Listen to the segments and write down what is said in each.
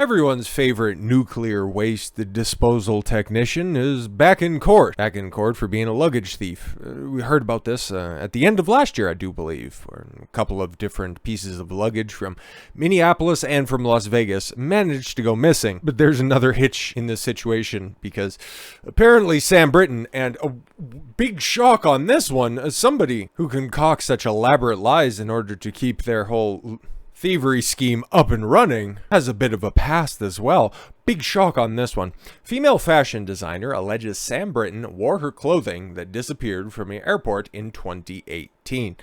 Everyone's favorite nuclear waste disposal technician is back in court. Back in court for being a luggage thief. We heard about this at the end of last year, I do believe, where a couple of different pieces of luggage from Minneapolis and from Las Vegas managed to go missing. But there's another hitch in this situation because apparently Sam Brinton, and a big shock on this one, somebody who concoct such elaborate lies in order to keep their whole thievery scheme up and running, has a bit of a past as well. Big shock on this one. Female fashion designer alleges Sam Brinton wore her clothing that disappeared from the airport in 2018.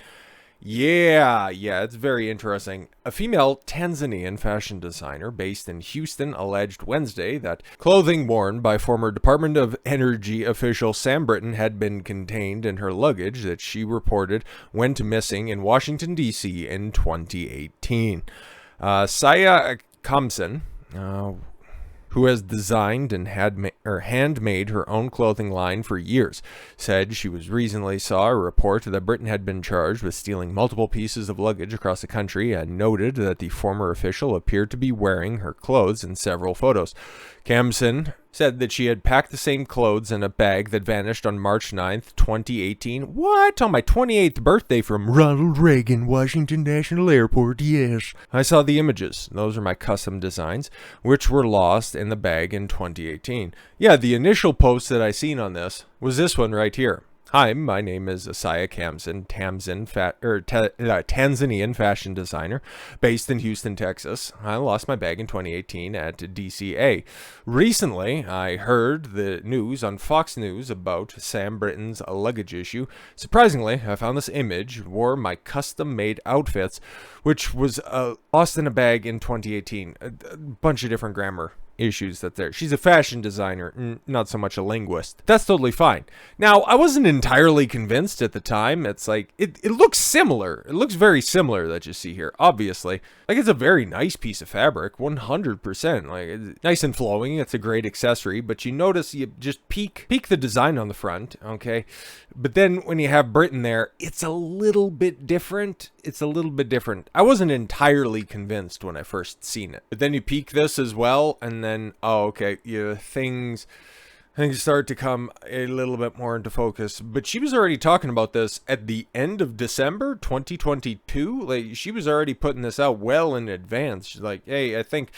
Yeah, it's very interesting. A female Tanzanian fashion designer based in Houston alleged Wednesday that clothing worn by former Department of Energy official Sam Brinton had been contained in her luggage that she reported went missing in Washington, D.C. in 2018. Asya Khamsin, who has designed and handmade her own clothing line for years, said she recently saw a report that Brinton had been charged with stealing multiple pieces of luggage across the country and noted that the former official appeared to be wearing her clothes in several photos. Khamsin said that she had packed the same clothes in a bag that vanished on March 9th, 2018. What? On my 28th birthday from Ronald Reagan, Washington National Airport, yes. I saw the images. Those are my custom designs, which were lost in the bag in 2018. Yeah, the initial post that I seen on this was this one right here. Hi, my name is Asya Khamsin, Tanzanian fashion designer based in Houston, Texas. I lost my bag in 2018 at DCA. Recently, I heard the news on Fox News about Sam Brinton's luggage issue. Surprisingly, I found this image, wore my custom-made outfits, which was lost in a bag in 2018. A bunch of different grammar issues that there. She's a fashion designer, not so much a linguist. That's totally fine. Now, I wasn't entirely convinced at the time. It's like, it looks similar. It looks very similar that you see here, obviously. Like, it's a very nice piece of fabric, 100%. Like, it's nice and flowing. It's a great accessory, but you notice you just peek the design on the front, okay? But then when you have Brinton there, it's a little bit different. I wasn't entirely convinced when I first seen it. But then you peek this as well, and then, things start to come a little bit more into focus. But she was already talking about this at the end of December 2022. Like, she was already putting this out well in advance. She's like, hey, I think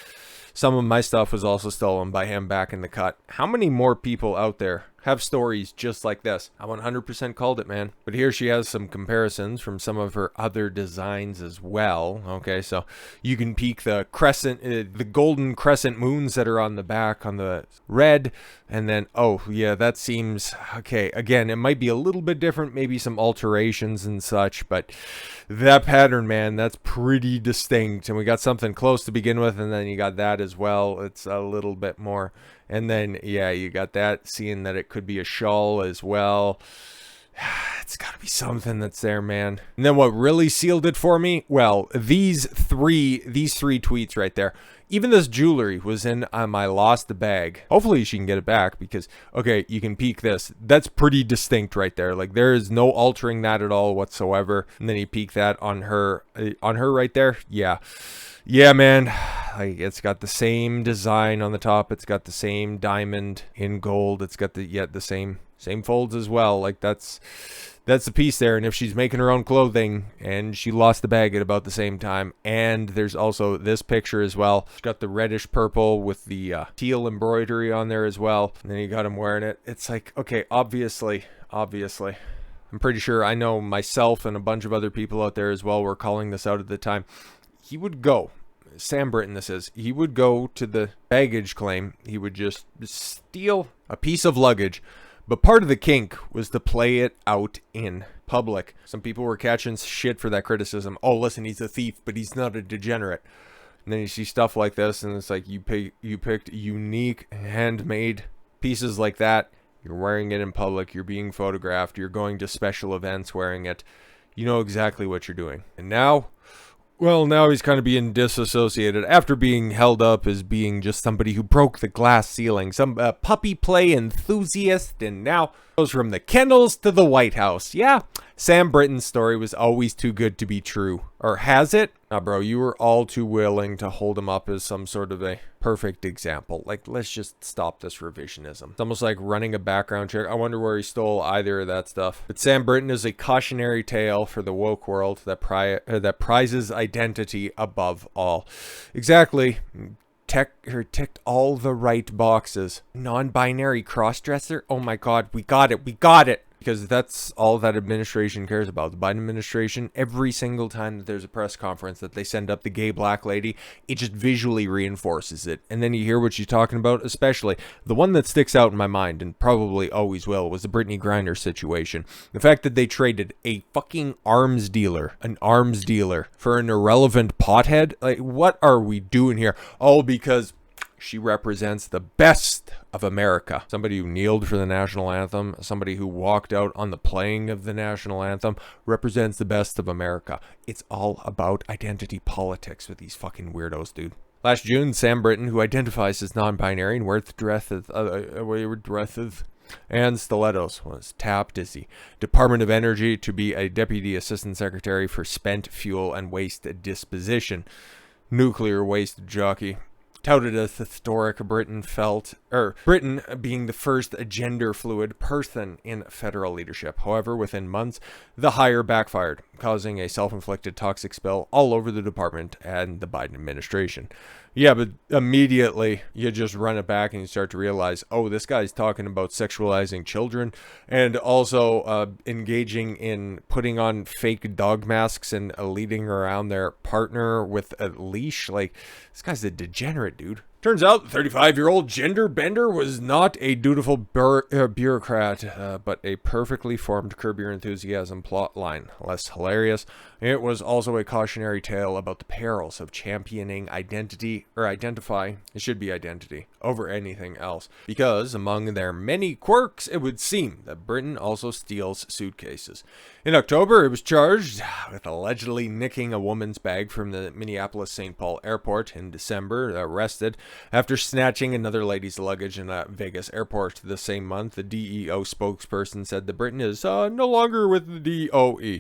some of my stuff was also stolen by him back in the cut. How many more people out there have stories just like this? I 100% called it, man. But here she has some comparisons from some of her other designs as well. Okay, so you can peek the crescent, the golden crescent moons that are on the back on the red. And then, oh yeah, that seems, okay, again, it might be a little bit different, maybe some alterations and such, but that pattern, man, that's pretty distinct. And we got something close to begin with, and then you got that as well. It's a little bit more. And then, yeah, you got that, seeing that it could be a shawl as well. It's got to be something that's there, man. And then what really sealed it for me? Well, these three tweets right there. Even this jewelry was in my lost bag. Hopefully she can get it back because, okay, you can peek this. That's pretty distinct right there. Like, there is no altering that at all whatsoever. And then you peek that on her right there. Yeah, man, like, it's got the same design on the top. It's got the same diamond in gold. It's got the same folds as well. Like, that's the piece there. And if she's making her own clothing and she lost the bag at about the same time, and there's also this picture as well. It's got the reddish purple with the teal embroidery on there as well. And then you got him wearing it. It's like, okay, obviously. I'm pretty sure I know myself and a bunch of other people out there as well were calling this out at the time. He would go, Sam Brinton this is, he would go to the baggage claim. He would just steal a piece of luggage. But part of the kink was to play it out in public. Some people were catching shit for that criticism. Oh, listen, he's a thief, but he's not a degenerate. And then you see stuff like this, and it's like you picked unique handmade pieces like that. You're wearing it in public. You're being photographed. You're going to special events wearing it. You know exactly what you're doing. And now he's kind of being disassociated after being held up as being just somebody who broke the glass ceiling, some puppy play enthusiast, and now goes from the kennels to the White House. Yeah, Sam Brinton's story was always too good to be true. Or has it? Nah, bro, you were all too willing to hold him up as some sort of a perfect example. Like, let's just stop this revisionism. It's almost like running a background check. I wonder where he stole either of that stuff. But Sam Brinton is a cautionary tale for the woke world that prizes identity above all. Exactly. Ticked all the right boxes. Non-binary cross-dresser. Oh my God, we got it. We got it. Because that's all that administration cares about. The Biden administration, every single time that there's a press conference that they send up the gay black lady, it just visually reinforces it. And then you hear what she's talking about, especially the one that sticks out in my mind, and probably always will, was the Brittany Griner situation. The fact that they traded a fucking arms dealer, for an irrelevant pothead. Like, what are we doing here? Oh, because she represents the best of America. Somebody who kneeled for the national anthem, somebody who walked out on the playing of the national anthem, represents the best of America. It's all about identity politics with these fucking weirdos, dude. Last June, Sam Brinton, who identifies as non-binary and wears dresses and stilettos, was tapped as the Department of Energy to be a Deputy Assistant Secretary for Spent Fuel and Waste Disposition. Nuclear waste jockey. Touted as historic, Britain being the first gender-fluid person in federal leadership. However, within months, the hire backfired, causing a self-inflicted toxic spill all over the department and the Biden administration. Yeah, but immediately you just run it back and you start to realize, oh, this guy's talking about sexualizing children and also engaging in putting on fake dog masks and leading around their partner with a leash. Like, this guy's a degenerate, dude. Turns out the 35-year-old gender bender was not a dutiful bureaucrat, but a perfectly formed Curb Your Enthusiasm plot line. Less hilarious, it was also a cautionary tale about the perils of championing identity, over anything else. Because among their many quirks, it would seem that Britain also steals suitcases. In October, it was charged with allegedly nicking a woman's bag from the Minneapolis-St. Paul airport. In December, arrested after snatching another lady's luggage in a Vegas airport. The same month, the DEO spokesperson said that Britain is no longer with the DOE.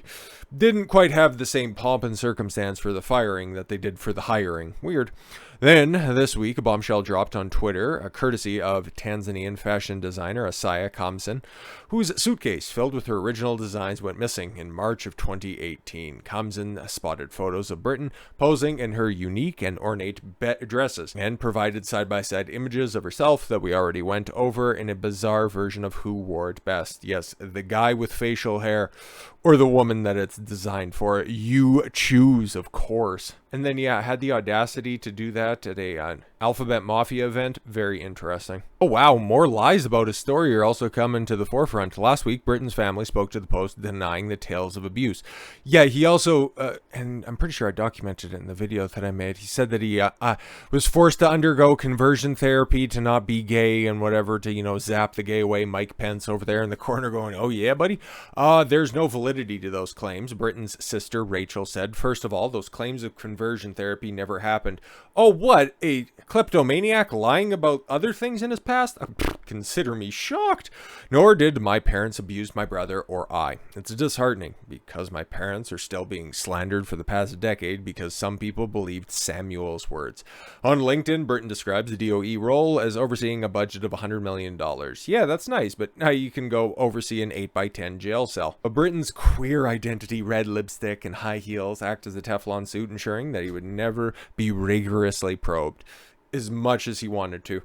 Didn't quite have the same pomp and circumstance for the firing that they did for the hiring. Weird. Then, this week, a bombshell dropped on Twitter, a courtesy of Tanzanian fashion designer Asya Khamsin, whose suitcase filled with her original designs went missing in March of 2018. Khamsin spotted photos of Britain posing in her unique and ornate dresses and provided side-by-side images of herself that we already went over in a bizarre version of who wore it best. Yes, the guy with facial hair or the woman that it's designed for. You choose, of course. And then, yeah, had the audacity to do that at a Alphabet Mafia event. Very interesting. Oh, wow. More lies about his story are also coming to the forefront. Last week, Britain's family spoke to the Post denying the tales of abuse. Yeah, he also, and I'm pretty sure I documented it in the video that I made, he said that he was forced to undergo conversion therapy to not be gay and whatever, to, zap the gay away. Mike Pence over there in the corner going, oh, yeah, buddy. There's no validity to those claims. Britain's sister, Rachel, said, first of all, those claims of conversion therapy never happened. Oh, what? A kleptomaniac lying about other things in his past? Consider me shocked. Nor did my parents abuse my brother or I. It's disheartening because my parents are still being slandered for the past decade because some people believed Samuel's words. On LinkedIn, Britain describes the DOE role as overseeing a budget of $100 million. Yeah, that's nice, but now you can go oversee an 8x10 jail cell. But Britain's queer identity, red lipstick, and high heels act as a Teflon suit, ensuring that he would never be rigorously probed as much as he wanted to,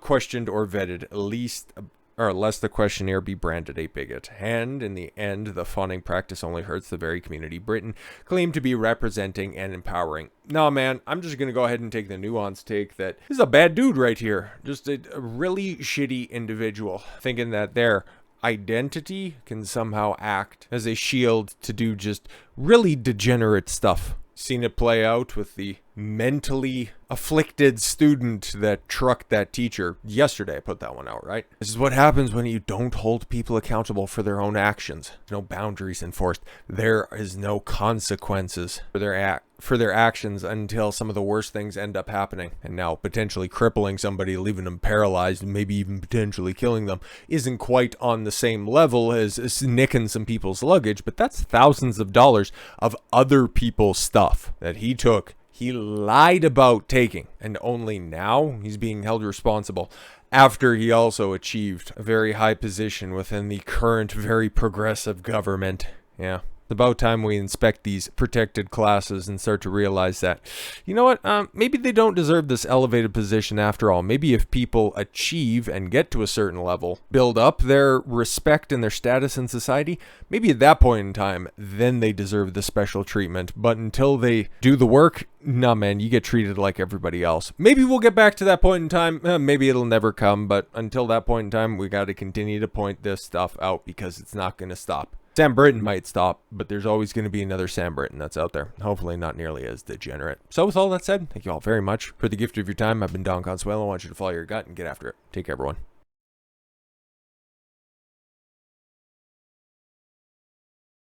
questioned or vetted, lest the questionnaire be branded a bigot. And in the end, the fawning practice only hurts the very community Britain claimed to be representing and empowering. No, man, I'm just going to go ahead and take the nuanced take that this is a bad dude right here. Just a really shitty individual, thinking that their identity can somehow act as a shield to do just really degenerate stuff. Seen it play out with the mentally afflicted student that trucked that teacher. Yesterday I put that one out, right? This is what happens when you don't hold people accountable for their own actions. No boundaries enforced. There is no consequences for their actions until some of the worst things end up happening. And now potentially crippling somebody, leaving them paralyzed, and maybe even potentially killing them isn't quite on the same level as nicking some people's luggage, but that's thousands of dollars of other people's stuff that he took. he lied about taking, and only now he's being held responsible after he also achieved a very high position within the current very progressive government. Yeah. It's about time we inspect these protected classes and start to realize that, you know what, maybe they don't deserve this elevated position after all. Maybe if people achieve and get to a certain level, build up their respect and their status in society, maybe at that point in time, then they deserve the special treatment. But until they do the work, nah, man, you get treated like everybody else. Maybe we'll get back to that point in time. Maybe it'll never come. But until that point in time, we got to continue to point this stuff out because it's not going to stop. Sam Brinton might stop, but there's always going to be another Sam Brinton that's out there. Hopefully not nearly as degenerate. So with all that said, thank you all very much for the gift of your time. I've been Don Consuelo. I want you to follow your gut and get after it. Take care, everyone.